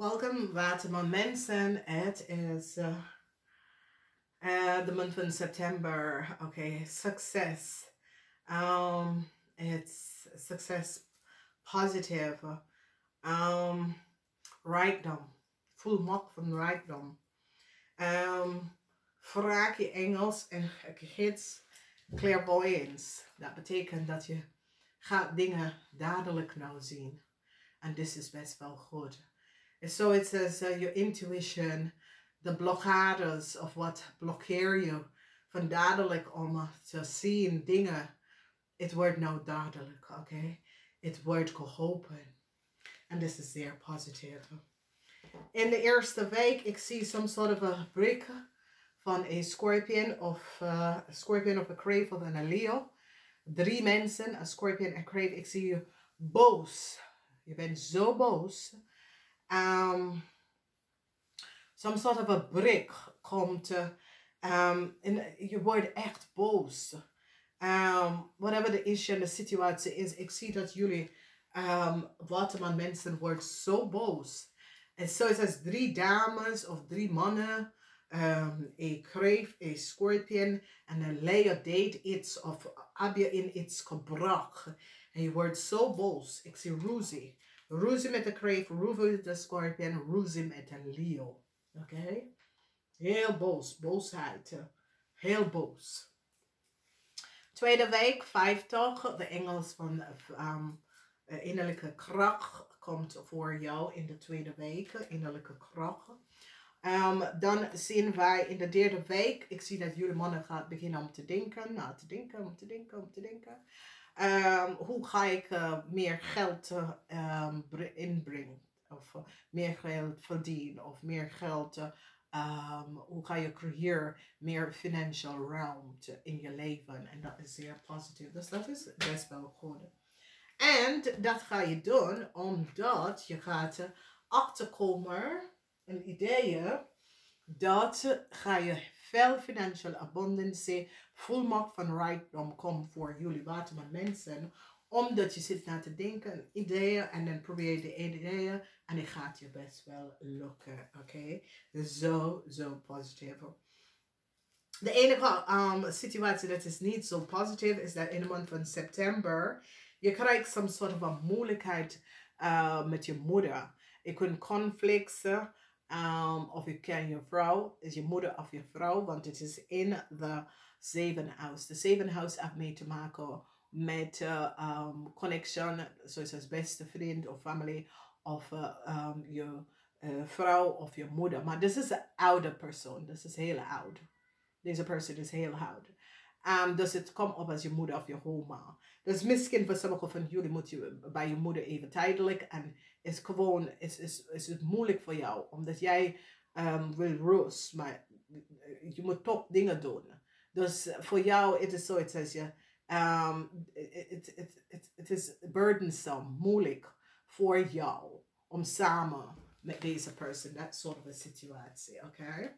Welcome, Waterman mensen. Het is the month of September. Okay, success. It's success, positive. Rijkdom. Volmacht van rijkdom. Vraag je Engels en gids clairvoyance. Dat betekent dat je gaat dingen dadelijk nou zien. En dit is best wel goed. So it says your intuition, the blokkades of wat blokkeer je van dadelijk om te zien dingen. Het wordt nou dadelijk, oké? Het wordt geholpen. En this is zeer positief. In de eerste week, ik zie some sort of a break van een scorpion of a crave of een Leo. 3 mensen, een scorpion en crave. Ik zie je boos. Je bent zo boos. Some sort of a break komt. En je wordt echt boos. Whatever the issue en de situatie is. Ik zie dat jullie Waterman mensen worden zo boos. En zo is het 3 dames of 3 mannen. A crave, a scorpion en een Leo date iets of heb je in iets gebracht. En je wordt zo boos. Ik zie ruzie. Ruzie met de crave, ruzie met de scorpion, ruzie met de Leo. Oké? Heel boos, boosheid. Heel boos. Tweede week, 50. De Engels van innerlijke kracht komt voor jou in de tweede week. Innerlijke kracht. Dan zien wij in de derde week, ik zie dat jullie mannen gaan beginnen om te denken. Om te denken. Hoe ga ik meer geld inbrengen? Of meer geld verdienen? Of meer geld, hoe ga je creëren meer financial ruimte in je leven? En dat is zeer positief. Dus dat is best wel goed. En dat ga je doen omdat je gaat achterkomen en ideeën dat ga je veel financial abundance, volmacht van rijkdom komt voor jullie Waterman mensen. Omdat je zit na te denken, ideeën en dan probeer je de ideeën en het gaat je best wel lukken. Oké? Zo positief. De enige situatie dat is niet zo positief is dat in de maand van september je krijgt some sort of een moeilijkheid met je moeder. Je kunt conflicts of je ken je vrouw, is je moeder of je vrouw, want het is in de 7th house. De 7th house heeft mee te maken met connection, zoals beste vriend of familie of je vrouw of je moeder. Maar dit is een oude persoon, dit is heel oud. Deze persoon is heel oud. Dus het komt op als je moeder of je oma. Dus misschien voor sommigen van jullie moet je bij je moeder even tijdelijk. En is gewoon, is het moeilijk voor jou. Omdat jij wil rust. Maar je moet toch dingen doen. Dus voor jou, het is zoiets als je, het is burdensome, moeilijk voor jou. Om samen met deze persoon, dat soort van situatie, oké?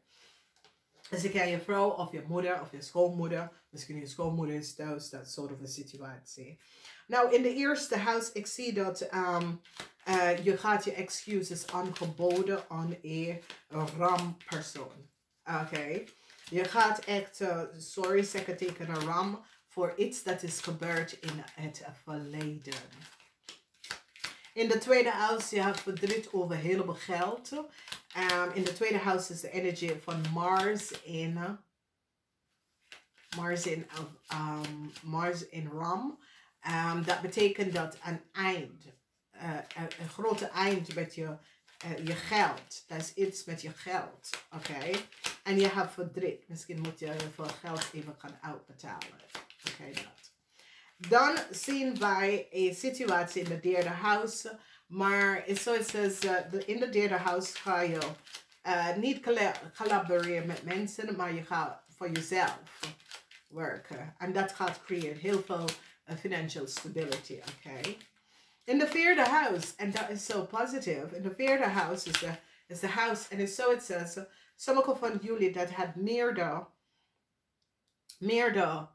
Dus je kan je vrouw of je moeder of je schoonmoeder, misschien je schoonmoeder is thuis, dat soort van situatie. Nou, in de eerste huis, ik zie dat je gaat je excuses aangeboden aan een rampersoon. Oké? Je gaat echt, sorry, zeggen tegen een ram voor iets dat is gebeurd in het verleden. In de tweede huis, je hebt verdriet over heel veel geld. In de tweede huis is de energie van Mars in Ram. Dat betekent dat een eind, een grote eind met je geld. Dat is iets met je geld, oké? En je hebt verdriet. Misschien moet je veel geld even gaan uitbetalen. Oké, dat. Dan zien wij een situatie in de derde huis. Maar zoals in de derde huis ga je niet collaboreren met mensen, maar je gaat voor jezelf werken. En dat gaat creëren heel veel financial stability, oké? In de vierde huis, en dat is zo positief, in de vierde huis is de huis, en zo het says, sommige van jullie dat had meerdere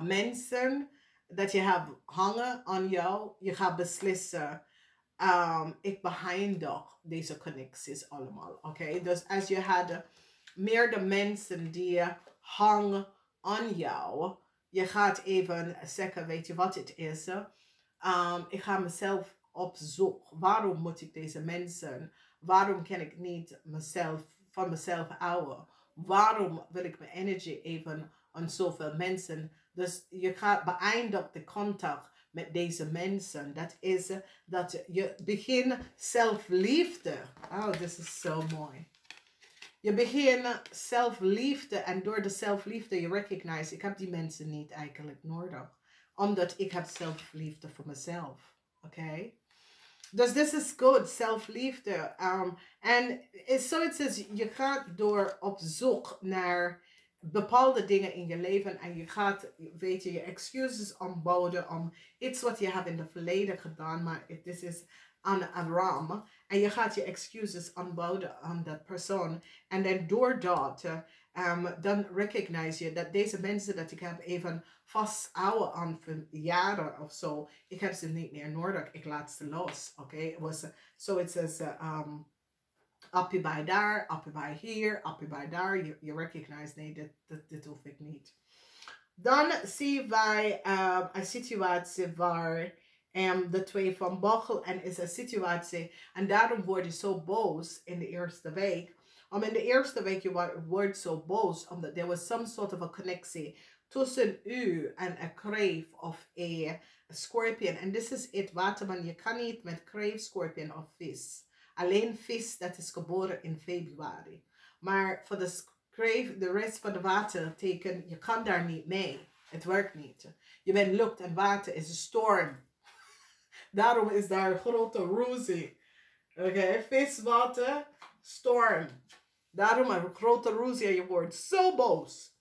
mensen dat je hebt hangen aan jou, je gaat beslissen ik behindig deze connecties allemaal. Oké, dus als je had meerdere mensen die hangen aan jou, je gaat even zeggen, weet je wat het is? Ik ga mezelf op zoek. Waarom moet ik deze mensen? Waarom kan ik niet van mezelf houden? Waarom wil ik mijn energie even aan zoveel mensen? Dus je gaat beëindigen de contact met deze mensen. Dat is dat je begint zelfliefde. Oh, dit is zo mooi. Je begint zelfliefde en door de zelfliefde je recognize, ik heb die mensen niet eigenlijk nodig. Omdat ik heb zelfliefde voor mezelf. Oké? Dus dit is goed, zelfliefde. En zoiets is, je gaat door op zoek naar bepaalde dingen in je leven. En je gaat, weet je excuses aanbouwen om iets wat je hebt in het verleden gedaan. Maar dit is aan ram. En je gaat je excuses aanbouwen aan dat persoon. En dan door dat, dan recognize je dat deze mensen dat ik heb even vasthouden aan voor jaren of zo. Ik heb ze niet meer nodig. Ik laat ze los. Oké? So it says, appie bij daar, appie bij hier, appie bij daar. Je recognize, nee, dit hoef ik niet. Dan zien wij een situatie waar de twee van Bochel en is een situatie. En daarom word je zo boos in de eerste week. In de eerste week je wordt zo boos omdat there was some sort of a connectie tussen u en een kreef of een scorpion. En this is it, Waterman. Je kan niet met kreef, scorpion of vis. Alleen vis, dat is geboren in februari. Maar voor de kreef, de rest van de waterteken, je kan daar niet mee. Het werkt niet. Je bent lucht en water is een storm. Daarom is daar een grote ruzie. Oké, vis, water, storm. Daarom een grote ruzie en je wordt zo boos.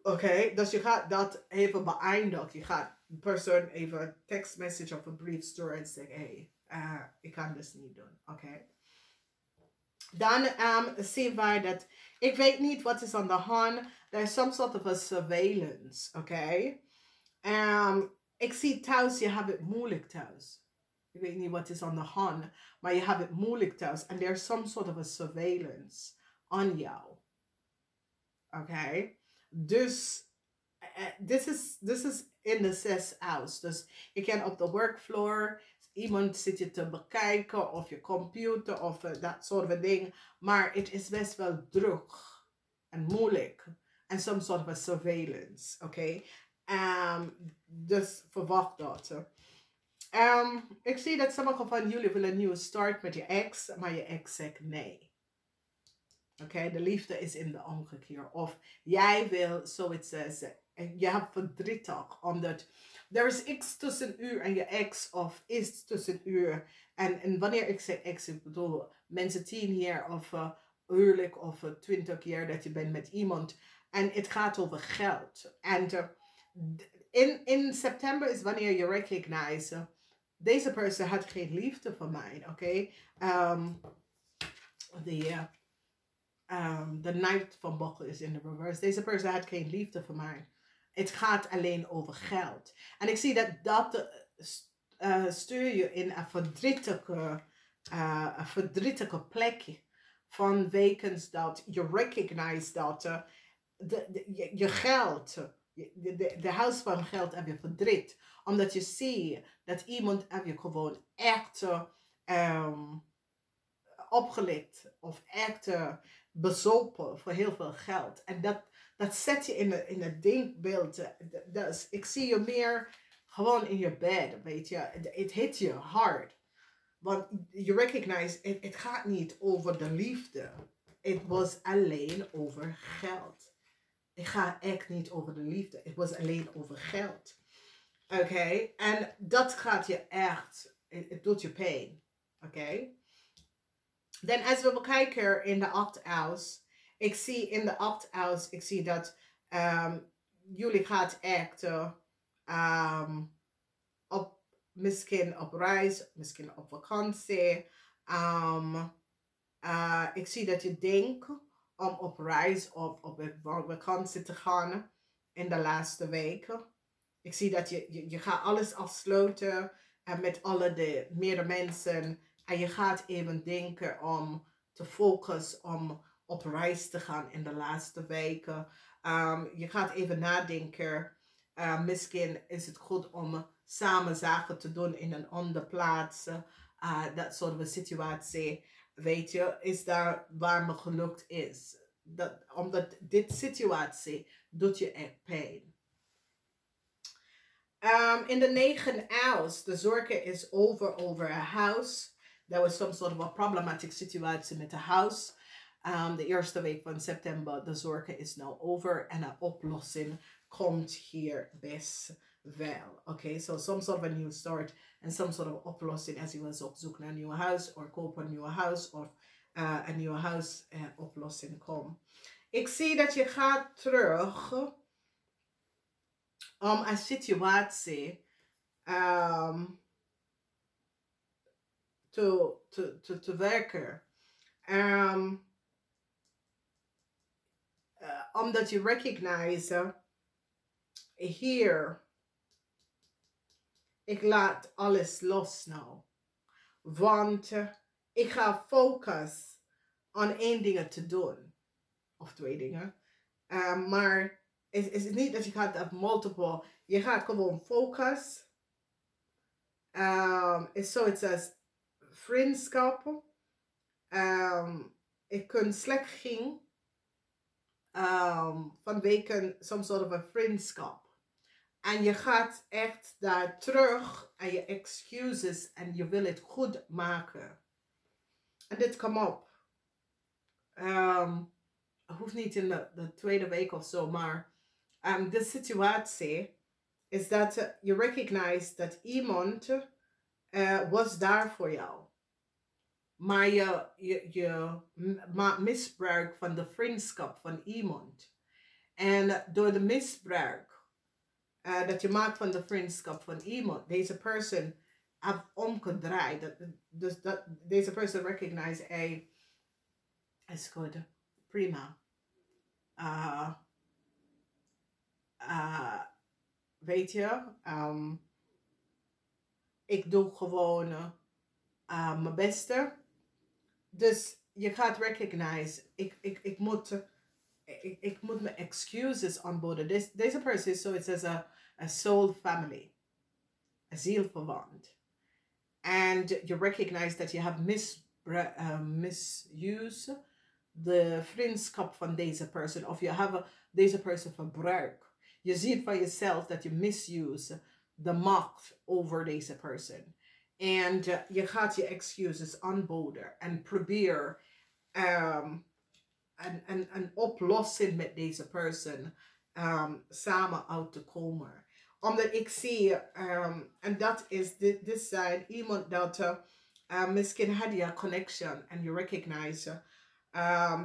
Oké, dus je gaat dat even beëindigen. Je gaat de persoon even een text message of een brief sturen en zeggen, hey, ik kan dit niet doen. Oké. Dan zien wij dat, ik weet niet wat is aan de hand. Er is some sort of a surveillance. Oké. Ik zie thuis, je hebt het moeilijk thuis. Ik weet niet wat is aan de hand, maar je hebt het moeilijk thuis. En there's some sort of a surveillance on jou. Oké. Dus, this is in the zes house. Dus je kan op de workfloor, iemand zit je te bekijken, of je computer, of dat soort van ding. Maar het is best wel druk en moeilijk. En some sort of a surveillance, oké. Dus verwacht dat. Ik zie dat sommige van jullie willen een nieuwe start met je ex, maar je ex zegt nee. Oké, de liefde is in de omgekeer. Of jij wil, zoiets zeggen, je hebt verdrietig, omdat er is iets tussen u en je ex, of is tussen u. En wanneer ik zeg ex, ik bedoel mensen 10 jaar of huwelijk of 20 jaar dat je bent met iemand. En het gaat over geld. En in september is wanneer je recognize, deze persoon had geen liefde voor mij, oké? De Knight van Bochel is in de reverse. Deze persoon had geen liefde voor mij. Het gaat alleen over geld. En ik zie dat stuur je in een verdrietige plekje. Van wekens dat je recognize dat je geld, de huis van geld heb je verdriet. Omdat je ziet dat iemand heb je gewoon echt opgelicht. Of echt bezopen voor heel veel geld. En dat zet je in het denkbeeld. Dus ik zie je meer gewoon in je bed, weet je. Het hit je hard. Want je recognize, het gaat niet over de liefde. Het was alleen over geld. Het gaat echt niet over de liefde. Het was alleen over geld. Oké? En dat gaat je echt, het doet je pijn. Oké? Dan als we kijken in de 8th house. Ik zie in de 8th house, ik zie dat jullie gaat echt misschien op reis, misschien op vakantie. Ik zie dat je denkt om op reis of op vakantie te gaan in de laatste weken. Ik zie dat je gaat alles afsluiten. en met alle de medemensen. En je gaat even denken om te focussen om op reis te gaan in de laatste weken. Je gaat even nadenken. Misschien is het goed om samen zaken te doen in een andere plaats. Dat soort van situatie. Weet je, is daar waar me gelukt is. Omdat dit situatie doet je echt pijn. In the 9 hours, de zorgen is over a house. There was some sort of a problematic situatie met de house. De eerste week van september, de zorgen is nou over en een oplossing komt hier best wel. Okay, so some sort of a new start and some sort of oplossing als je was op zoek naar een nieuw huis of koop een nieuw huis of een nieuw huis oplossing komt. Ik zie dat je gaat terug om een situatie te werken. Omdat je recognize hier, ik laat alles los nou. Want ik ga focus op 1 ding te doen. Of 2 dingen. Maar het is niet dat je gaat op multiple. Je gaat gewoon focus. Is zoiets als vriendschap. Ik kan slecht ging. Vanwege some sort of a vriendschap. En je gaat echt daar terug en je excuses en je wil het goed maken. En dit komt op. Hoeft niet in de tweede week of zo, maar de situatie is dat je recognize dat iemand was daar voor jou. Maar je maakt misbruik van de vriendschap van iemand. En door de misbruik dat je maakt van de vriendschap van iemand, deze persoon heeft omgedraaid. Dus deze persoon recognize, hey, is goed, prima. Weet je, ik doe gewoon mijn beste. Dus je gaat recognize, ik moet mijn excuses aanboden. Deze persoon is zoiets als a soul family. Een zielverwant. And you recognize that you have misuse de vriendschap van deze persoon. Of je hebt deze persoon verbruikt. Je ziet van jezelf dat je misuse de macht over deze persoon. En je gaat je excuses aanboden. En probeer een oplossing met deze persoon samen uit te komen. Omdat ik zie, en dat is, dit zijn iemand dat misschien had je een connection en je recognize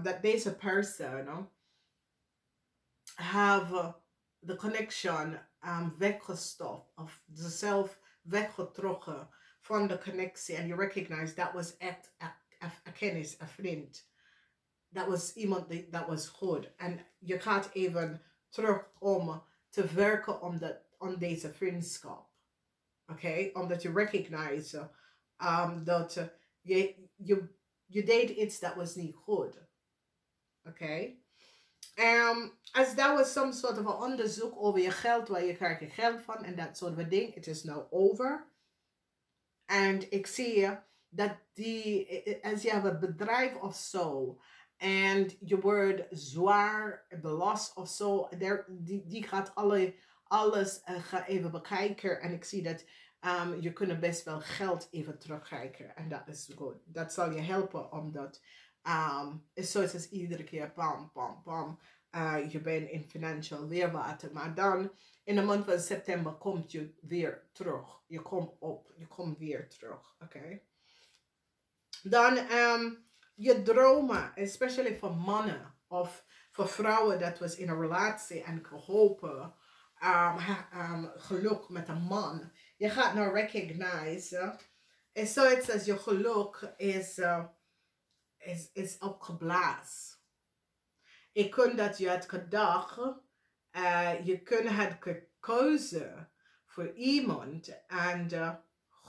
dat deze persoon have the connection weggestopt of zelf weggetrokken van de connectie en je recognize dat was echt een kennis, een vriend. Dat was iemand dat was goed. En je gaat even terug om te werken om deze vriendschap. Oké? Omdat je recognize dat je deed iets dat was niet goed. Oké? Als dat was some soort of onderzoek over je geld, waar je krijgt je geld van en dat soort van ding, het is nou over. En ik zie dat als je hebt een bedrijf of zo, en je wordt zwaar belast of zo, die gaat alles even bekijken. En ik zie dat je kunt best wel geld even terugkijken. En dat is goed. Dat zal je helpen, omdat is zoals als iedere keer bam, bam, bam. Je bent in financial weerwater. Maar dan in de maand van september komt je weer terug. Je komt weer terug. Oké. Dan je dromen, especially voor mannen of voor vrouwen dat was in een relatie en geholpen, geluk met een man. Je gaat nou recognize, is zoiets als je geluk is opgeblazen. Ik kon dat je het gedacht, je kunt het gekozen voor iemand en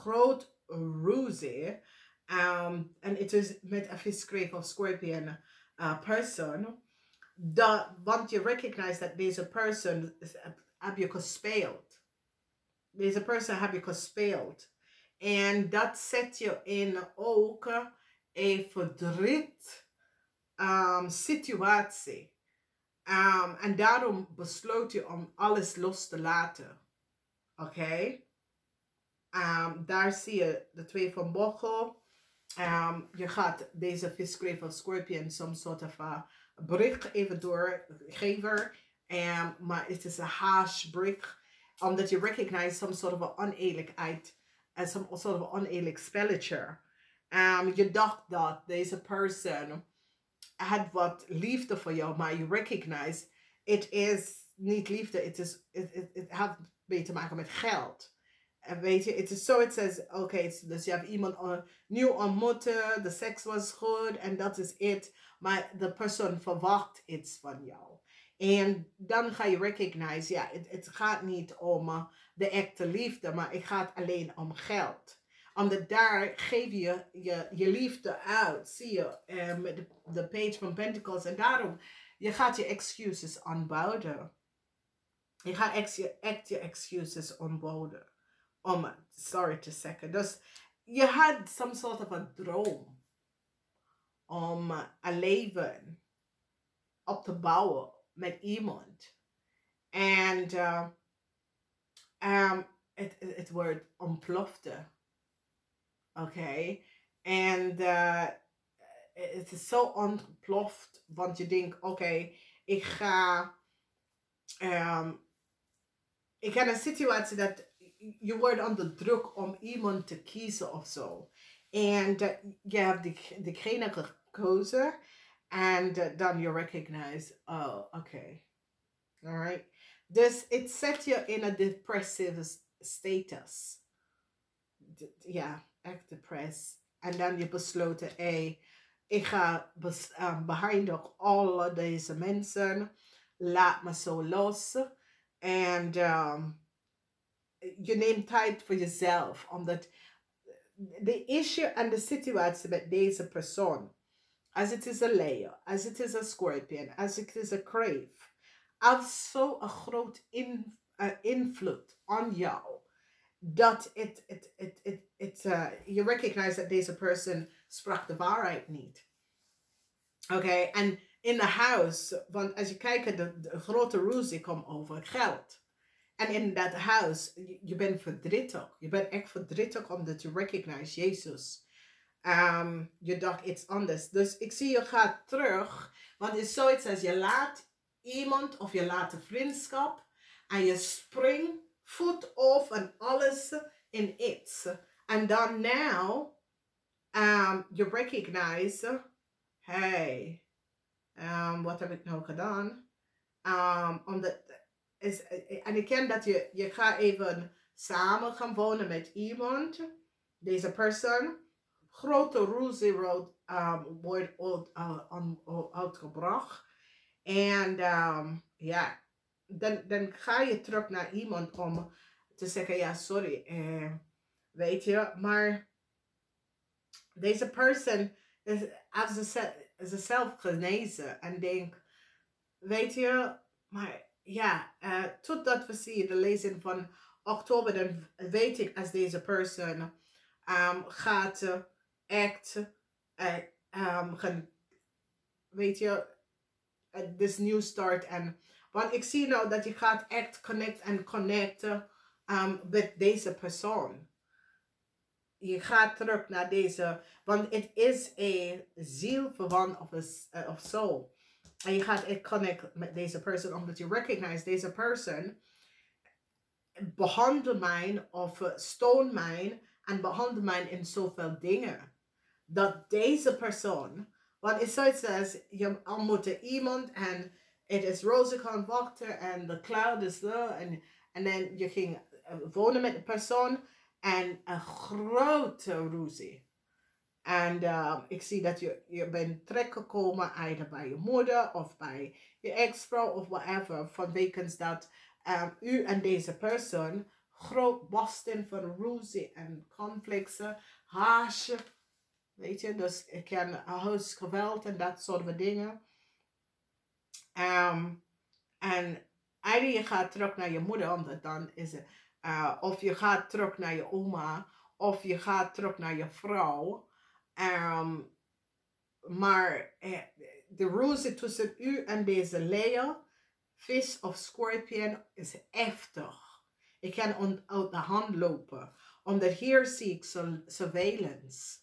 groot ruzie. En het is met een visgrave of scorpion person. Want je recognize dat deze person heb je gespeeld. Deze person heb je gespeeld. En dat zet je in ook een verdriet situatie. En daarom besloot je om alles los te laten. Oké? Daar zie je de 2 van bochel. Je gaat deze visgrave of scorpion some soort van bericht even doorgeven. Maar het is een haashbericht. Omdat je recognize some sort of oneerlijkheid. En some sort of oneerlijk spelletje. Je dacht dat deze person had wat liefde voor jou. Maar je recognize, het is niet liefde. Het heeft mee te maken met geld. En weet je, het is zo, het says, oké, dus je hebt iemand nieuw ontmoeten, de seks was goed en dat is het. Maar de persoon verwacht iets van jou. En dan ga je recognize, ja, het gaat niet om de echte liefde, maar het gaat alleen om geld. Omdat daar geef je je liefde uit, zie je, met de page van Pentacles. En daarom, je gaat je excuses aanbouwen. Je gaat echt je excuses aanbouwen. Sorry to second. Dus je had some sort of a droom om een leven op te bouwen met iemand. En het wordt ontplofte. Oké? En het is zo ontploft, want je denkt, oké, ik ga een situatie dat je wordt onder druk om iemand te kiezen of zo. En je hebt diegene gekozen. En dan je recognize, oh, oké. Alright. Dus het zet je in een depressive status. Ja, echt depressed. En dan je besloten, hey, ik ga behind alle deze mensen. Laat me zo los. En je neemt tijd voor jezelf. Omdat de issue en de situatie met deze persoon, als het is een Leo, als het is een Scorpion, als het is een Crave, heeft zo'n groot invloed op jou. Dat je recognize dat deze persoon sprak de waarheid niet. Oké, en in de huis, want als je kijkt, de grote ruzie komt over geld. En in dat huis, je bent verdrietig. Je bent echt verdrietig omdat je recognize Jezus. Je dacht iets anders. Dus ik zie je gaat terug. Want het is zoiets als je laat iemand of je laat een vriendschap. En je springt voet of en alles in iets. En dan now, je recognize, hey, wat heb ik nou gedaan? Omdat en ik ken dat je gaat even samen gaan wonen met iemand. Deze persoon. Grote ruzie wordt uitgebracht. En ja, dan ga je terug naar iemand om te zeggen, ja, sorry. Weet je, maar deze persoon is zichzelf genezen. En denk, weet je, maar ja, totdat we zien de lezing van oktober, dan weet ik als deze persoon gaat echt gaan, weet je, this new start. Want ik zie nou dat je gaat echt connecten met deze persoon. Je gaat terug naar deze, want het is een zielverwant of zo. En je gaat echt connect met deze persoon, omdat je recognize deze persoon behandel mij of stoon mij en behandel mij in zoveel dingen. Dat deze persoon, want het is zoiets als je ontmoet iemand en het is roze gaan wachten en de cloud is er en dan je ging wonen met de persoon en een grote ruzie. En ik zie dat je bent terechtgekomen, either bij je moeder of bij je ex-vrouw of whatever, vanwege dat u en deze persoon groot barsten van ruzie en conflicten, haasje. Weet je, dus ik ken huisgeweld en dat soort dingen. En eigenlijk je gaat terug naar je moeder, omdat dan is het, of je gaat terug naar je oma, of je gaat terug naar je vrouw. Maar de ruzie tussen u en deze leeuw, vis of scorpion is heftig. Ik kan uit de hand lopen. Omdat hier zie ik surveillance.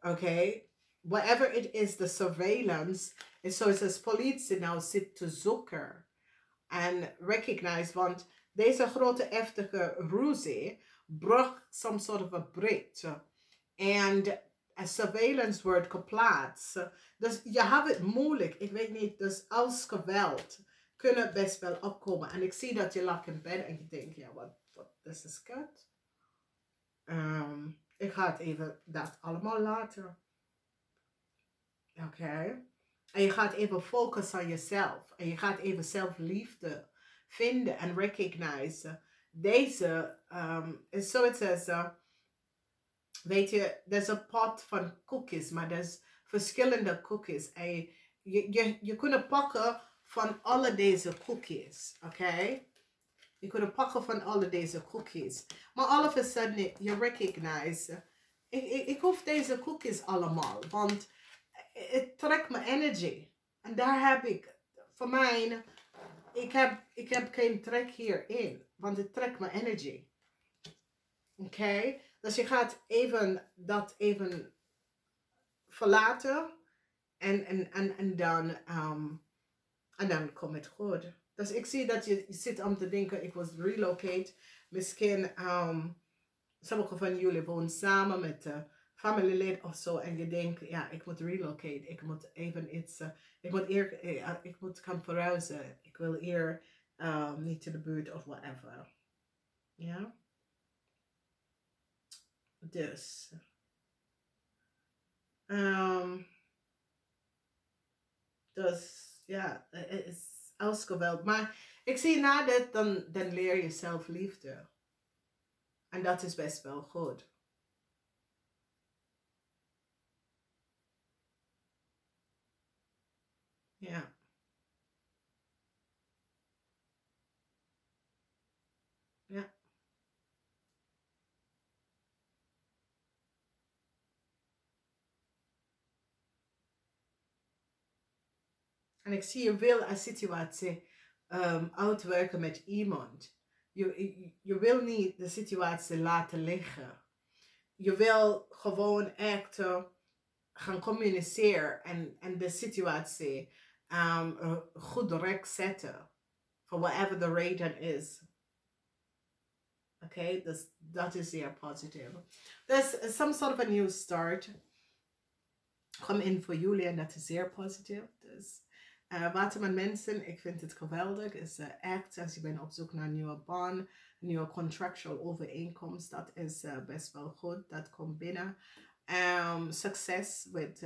Oké? Whatever it is, the surveillance is zoals als politie nou zit te zoeken. En recognize, want deze grote heftige ruzie bracht some sort of a break. En surveillance wordt geplaatst. Dus je hebt het moeilijk. Ik weet niet, dus als geweld kunnen best wel opkomen. En ik zie dat je lag in bed en je denkt, ja, wat this is kut. Ik ga het even dat allemaal laten. Oké. En je gaat even focussen op jezelf. En je gaat even zelfliefde vinden en recognize. Deze is zoiets als, weet je, er is een pot van cookies, maar er is verschillende cookies. En je kunt pakken van alle deze cookies, oké? Je kunt pakken van alle deze cookies. Maar all of a sudden, je recognize, ik hoef deze cookies allemaal, want het trekt mijn energy. En daar heb ik, voor mij, ik heb geen trek hierin, want het trekt mijn energy. Oké? Dus je gaat dat even verlaten en dan komt het goed. Dus ik zie dat je zit om te denken, ik was relocate. Misschien sommige van jullie wonen samen met familielid of zo. En je denkt, ja, ik moet relocate. Ik moet even iets, ik moet gaan verhuizen. Ik wil hier niet in de buurt of whatever. Ja. Dus. Dus ja, het is als geweld. Maar ik zie na dit, dan leer je zelfliefde. En dat is best wel goed. Ja. Ja. En ik zie je wil een situatie uitwerken met iemand. Je wil niet de situatie laten liggen. Je wil gewoon echt gaan communiceren en de situatie goed direct zetten. For whatever the reden is. Oké, dus dat is zeer positief. Dus some sort of a new start. Kom in voor jullie en dat is zeer positief. Dus Waterman mensen, ik vind het geweldig. Is echt, als je bent op zoek naar een nieuwe baan, een nieuwe contractual overeenkomst, dat is best wel goed. Dat komt binnen. Succes met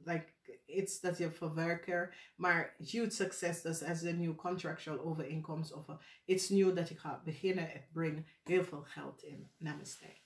like iets dat je verwerken, maar huge succes dus als een nieuw contractual overeenkomst of iets nieuw dat je gaat beginnen. Het brengt heel veel geld in. Namaste.